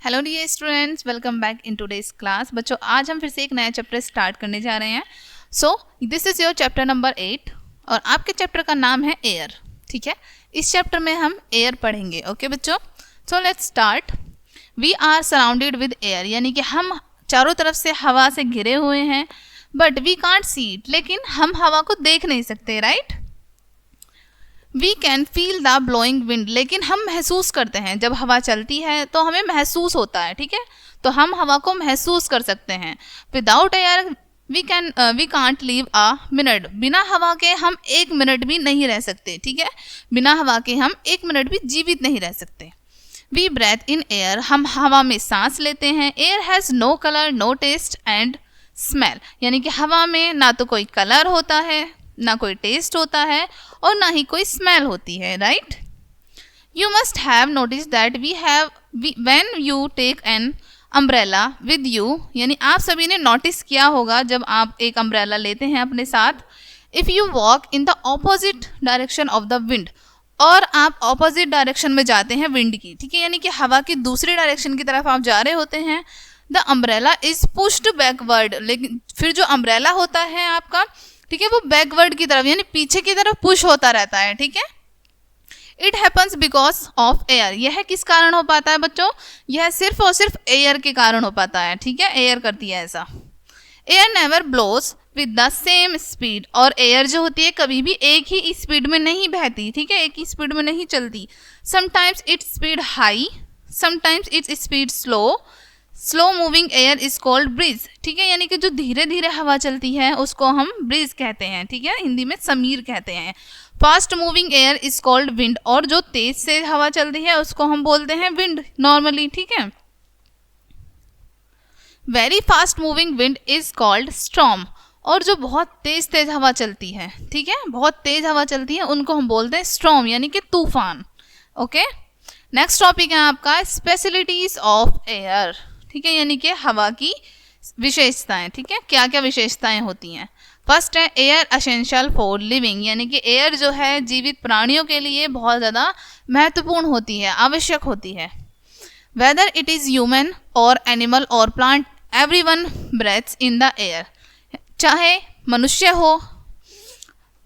Hello dear students, welcome back in today's class. बच्चों, आज हम फिर से एक नया चैप्टर स्टार्ट करने जा रहे हैं। So this is your chapter number 8 और आपके चैप्टर का नाम है एयर। ठीक है, इस चैप्टर में हम एयर पढ़ेंगे। ओके बच्चों, so let's start. We are surrounded with air, यानी कि हम चारों तरफ से हवा से घिरे हुए हैं। But we can't see it, लेकिन हम हवा को देख नहीं सकते, right. We can feel the blowing wind, लेकिन हम महसूस करते हैं। जब हवा चलती है तो हमें महसूस होता है, ठीक है, तो हम हवा को महसूस कर सकते हैं। Without air we can't live a minute, बिना हवा के हम एक मिनट भी नहीं रह सकते। ठीक है, बिना हवा के हम एक मिनट भी जीवित नहीं रह सकते। वी ब्रेथ इन एयर, हम हवा में सांस लेते हैं। Air has no colour, no taste and smell, यानी कि हवा में ना तो कोई कलर होता है, ना कोई टेस्ट होता है और ना ही कोई स्मेल होती है, right. You must have notice that when you take an umbrella with you, यानी आप सभी ने नोटिस किया होगा जब आप एक अम्ब्रेला लेते हैं अपने साथ। If you walk in the opposite direction of the wind, और आप ऑपोजिट डायरेक्शन में जाते हैं विंड की, ठीक है, यानी कि हवा की दूसरी डायरेक्शन की तरफ आप जा रहे होते हैं। The umbrella is pushed backward, लेकिन फिर जो अम्ब्रेला होता है आपका, ठीक है, वो बैकवर्ड की तरफ यानी पीछे की तरफ पुश होता रहता है। ठीक है, it happens because of air, यह किस कारण हो पाता है बच्चों? यह सिर्फ और सिर्फ एयर के कारण हो पाता है। ठीक है, एयर करती है ऐसा। Air never blows with the same speed, और एयर जो होती है कभी भी एक ही स्पीड में नहीं बहती। ठीक है, एक ही स्पीड में नहीं चलती। Sometimes its speed high, sometimes its speed slow moving air is called breeze. ठीक है, यानी कि जो धीरे धीरे हवा चलती है उसको हम ब्रीज कहते हैं। ठीक है, हिंदी में समीर कहते हैं। Fast moving air is called wind, और जो तेज से हवा चलती है उसको हम बोलते हैं विंड नॉर्मली। ठीक है, very fast moving wind is called storm, और जो बहुत तेज हवा चलती है, ठीक है, बहुत तेज हवा चलती है, उनको हम बोलते हैं स्टॉर्म, यानी कि तूफान। ओके, नेक्स्ट टॉपिक है आपका स्पेशलिटीज ऑफ एयर। ठीक है, यानी कि हवा की विशेषताएं। ठीक है, क्या क्या विशेषताएं होती हैं? फर्स्ट है एयर एसेंशियल फॉर लिविंग, यानी कि एयर जो है जीवित प्राणियों के लिए बहुत ज़्यादा महत्वपूर्ण होती है, आवश्यक होती है। वेदर इट इज़ ह्यूमन और एनिमल और plant, everyone breaths in the air, चाहे मनुष्य हो,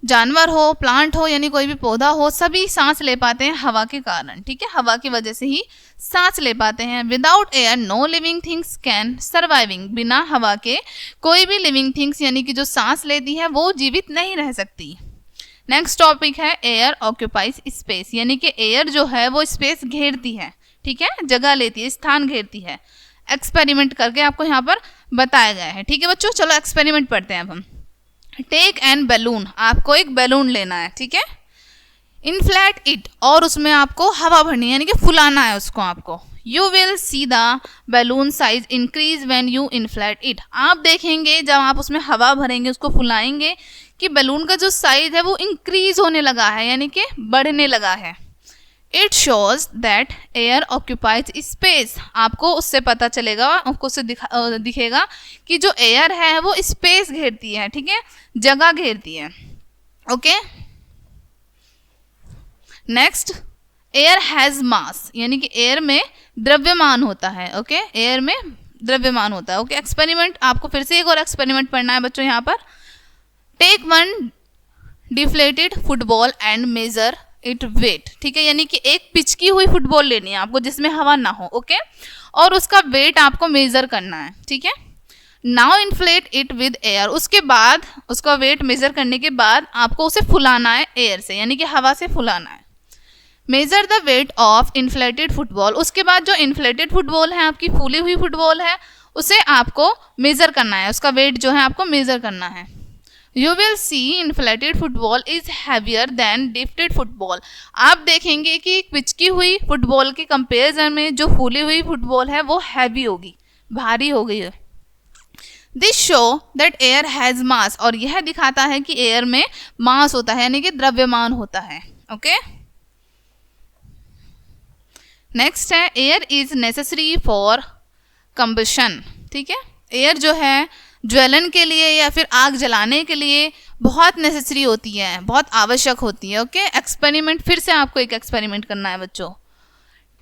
जानवर हो, प्लांट हो, यानी कोई भी पौधा हो, सभी सांस ले पाते हैं हवा के कारण। ठीक है, हवा की वजह से ही सांस ले पाते हैं। Without air no living things can surviving, बिना हवा के कोई भी लिविंग थिंग्स यानी कि जो सांस लेती है वो जीवित नहीं रह सकती। नेक्स्ट टॉपिक है एयर ऑक्यूपाइज स्पेस, यानी कि एयर जो है वो स्पेस घेरती है। ठीक है, जगह लेती है, स्थान घेरती है। एक्सपेरिमेंट करके आपको यहाँ पर बताया गया है। ठीक है बच्चों, चलो एक्सपेरिमेंट पढ़ते हैं अब हम। टेक एन बैलून, आपको एक बैलून लेना है। ठीक है, इन्फ्लेट इट, और उसमें आपको हवा भरनी है, यानी कि फुलाना है उसको आपको। You will see the balloon size increase when you inflate it, आप देखेंगे जब आप उसमें हवा भरेंगे, उसको फुलाएंगे, कि बैलून का जो साइज है वो इंक्रीज होने लगा है, यानी कि बढ़ने लगा है। It shows that air occupies space, आपको उससे पता चलेगा, आपको उससे दिखेगा कि जो एयर है वो स्पेस घेरती है। ठीक है, जगह घेरती है। ओके, नेक्स्ट एयर हैज मास, यानी कि एयर में द्रव्यमान होता है। ओके, एयर में द्रव्यमान होता है। ओके, एक्सपेरिमेंट आपको फिर से एक और एक्सपेरिमेंट पढ़ना है बच्चों यहाँ पर। Take one deflated football and measure it weight. ठीक है, यानी कि एक पिचकी हुई फुटबॉल लेनी है आपको जिसमें हवा ना हो। ओके, और उसका वेट आपको मेजर करना है। ठीक है, now inflate it with air, उसके बाद उसका वेट मेजर करने के बाद आपको उसे फुलाना है एयर से, यानी कि हवा से फुलाना है। Measure the weight of inflated football, उसके बाद जो इन्फ्लेटेड फुटबॉल है, आपकी फूली हुई फुटबॉल है, उसे आपको मेजर करना है, उसका वेट जो है आपको मेजर करना है। You will see inflated football is heavier than deflated football, आप देखेंगे कि पिचकी हुई फुटबॉल के कंपेरिजन में जो फूली हुई फुटबॉल है वो हैवी होगी, भारी हो गई है। This show that air has मास, और यह दिखाता है कि एयर में मास होता है, यानी कि द्रव्यमान होता है। ओके, नेक्स्ट है air is necessary for combustion. ठीक है, एयर जो है ज्वलन के लिए या फिर आग जलाने के लिए बहुत नेसेसरी होती है, बहुत आवश्यक होती है। ओके, एक्सपेरिमेंट फिर से आपको एक एक्सपेरिमेंट करना है बच्चों।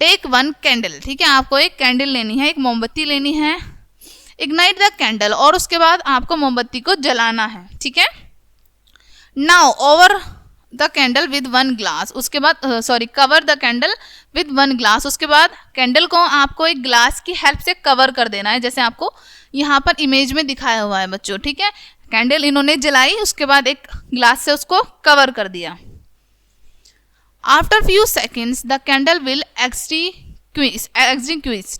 टेक वन कैंडल, ठीक है, आपको एक कैंडल लेनी है, एक मोमबत्ती लेनी है, इग्नाइट द कैंडल, और उसके बाद आपको मोमबत्ती को जलाना है, ठीक है। Now over the candle with one glass, उसके बाद cover the candle with one glass, उसके बाद कैंडल को आपको एक ग्लास की हेल्प से कवर कर देना है, जैसे आपको यहाँ पर इमेज में दिखाया हुआ है बच्चों, ठीक है। कैंडल इन्होंने जलाई, उसके बाद एक ग्लास से उसको कवर कर दिया। After few seconds the candle will extinguish,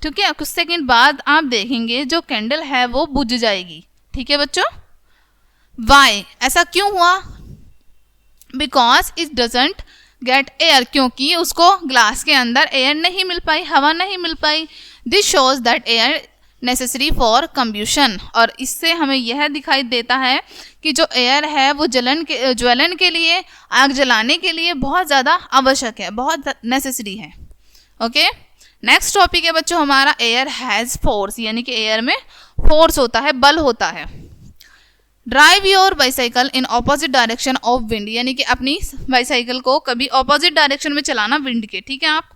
ठीक है, कुछ सेकेंड बाद आप देखेंगे जो कैंडल है वो बुझ जाएगी, ठीक है बच्चों। वाई, ऐसा क्यों हुआ? Because it doesn't get air, क्योंकि उसको ग्लास के अंदर एयर नहीं मिल पाई, हवा नहीं मिल पाई। This shows that air necessary for combustion, और इससे हमें यह दिखाई देता है कि जो एयर है वो ज्वलन के लिए, आग जलाने के लिए बहुत ज़्यादा आवश्यक है, बहुत नेसेसरी है। ओके, नेक्स्ट टॉपिक है बच्चों हमारा एयर हैज़ फोर्स, यानी कि एयर में फोर्स होता है, बल होता है। Drive your bicycle in opposite direction of wind, यानी कि अपनी बाईसाइकिल को कभी ऑपोजिट डायरेक्शन में चलाना विंड के, ठीक है। आप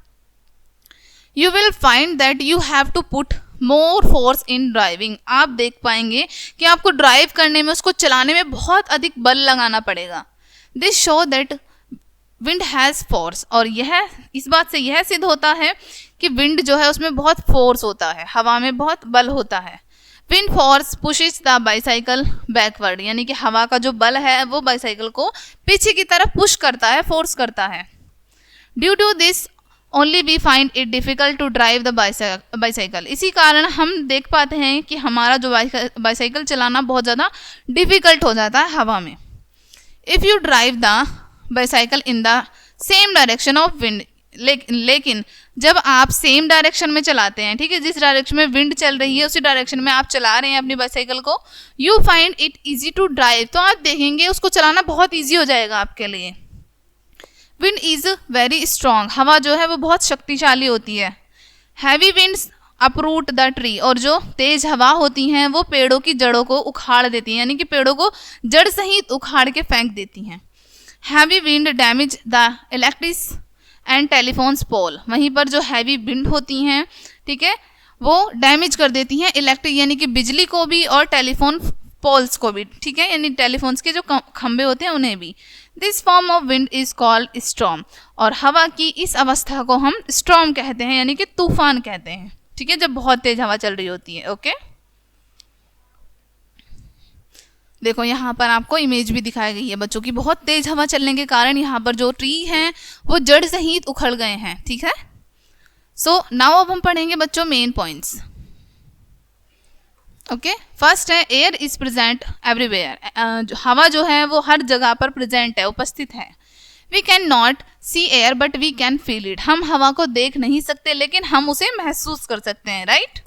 you will find that you have to put more force in driving, आप देख पाएंगे कि आपको ड्राइव करने में, उसको चलाने में बहुत अधिक बल लगाना पड़ेगा। This show that wind has force, और यह इस बात से यह सिद्ध होता है कि विंड जो है उसमें बहुत फोर्स होता है, हवा में बहुत बल होता है। Wind force pushes the bicycle backward, यानी कि हवा का जो बल है वो बाईसाइकिल को पीछे की तरफ पुश करता है, फोर्स करता है। Due to this only we find it difficult to drive the bicycle, इसी कारण हम देख पाते हैं कि हमारा जो बाईसाइकिल चलाना बहुत ज़्यादा डिफिकल्ट हो जाता है हवा में। If you drive the bicycle in the same direction of wind, लेकिन जब आप सेम डायरेक्शन में चलाते हैं, ठीक है, जिस डायरेक्शन में विंड चल रही है उसी डायरेक्शन में आप चला रहे हैं अपनी बाईसाइकिल को, you find it easy to drive, तो आप देखेंगे उसको चलाना बहुत इजी हो जाएगा आपके लिए। विंड इज वेरी स्ट्रॉन्ग, हवा जो है वो बहुत शक्तिशाली होती है। Heavy winds uproot the tree, और जो तेज हवा होती हैं वो पेड़ों की जड़ों को उखाड़ देती हैं, यानी कि पेड़ों को जड़ सहित उखाड़ के फेंक देती हैं। Heavy wind damage the electric and telephones pole, वहीं पर जो हैवी विंड होती हैं, ठीक है, वो डैमेज कर देती हैं इलेक्ट्रिक यानी कि बिजली को भी और टेलीफोन पोल्स को भी, ठीक है, यानी टेलीफोन्स के जो खंभे होते हैं उन्हें भी। This form of wind is called storm, और हवा की इस अवस्था को हम स्टॉर्म कहते हैं, यानी कि तूफान कहते हैं, ठीक है, जब बहुत तेज हवा चल रही होती है। ओके, देखो यहाँ पर आपको इमेज भी दिखाई गई है बच्चों की, बहुत तेज हवा चलने के कारण यहाँ पर जो ट्री हैं वो जड़ सहित उखड़ गए हैं, ठीक है। सो नाउ अब हम पढ़ेंगे बच्चों मेन पॉइंट्स। ओके, फर्स्ट है एयर इज प्रेजेंट एवरीवेयर, हवा जो है वो हर जगह पर प्रेजेंट है, उपस्थित है। We can not see air but we can feel it, हम हवा को देख नहीं सकते लेकिन हम उसे महसूस कर सकते हैं, राइट।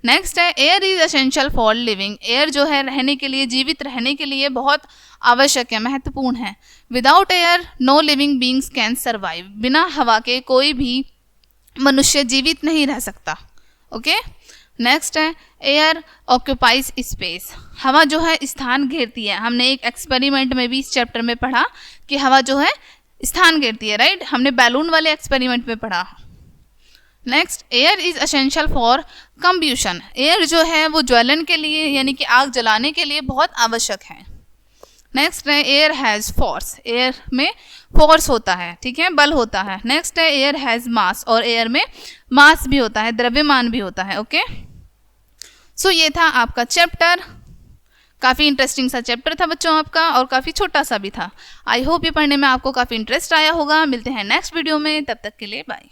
नेक्स्ट है air is essential for living, air जो है रहने के लिए, जीवित रहने के लिए बहुत आवश्यक है, महत्वपूर्ण है। Without air no living beings can survive, बिना हवा के कोई भी मनुष्य जीवित नहीं रह सकता। ओके, नेक्स्ट है एयर ऑक्यूपाइज स्पेस, हवा जो है स्थान घेरती है। हमने एक एक्सपेरिमेंट में भी इस चैप्टर में पढ़ा कि हवा जो है स्थान घेरती है, राइट, हमने बैलून वाले एक्सपेरिमेंट में पढ़ा। Next air is essential for combustion, air जो है वो ज्वलन के लिए यानी कि आग जलाने के लिए बहुत आवश्यक है। नेक्स्ट है एयर हैज़ फोर्स, एयर में फोर्स होता है, ठीक है, बल होता है। नेक्स्ट है एयर हैज़ मास, और एयर में मास भी होता है, द्रव्यमान भी होता है। ओके, सो ये था आपका चैप्टर, काफ़ी इंटरेस्टिंग सा चैप्टर था बच्चों आपका, और काफ़ी छोटा सा भी था। आई होप ये पढ़ने में आपको काफ़ी इंटरेस्ट आया होगा। मिलते हैं नेक्स्ट वीडियो में, तब तक के लिए बाय।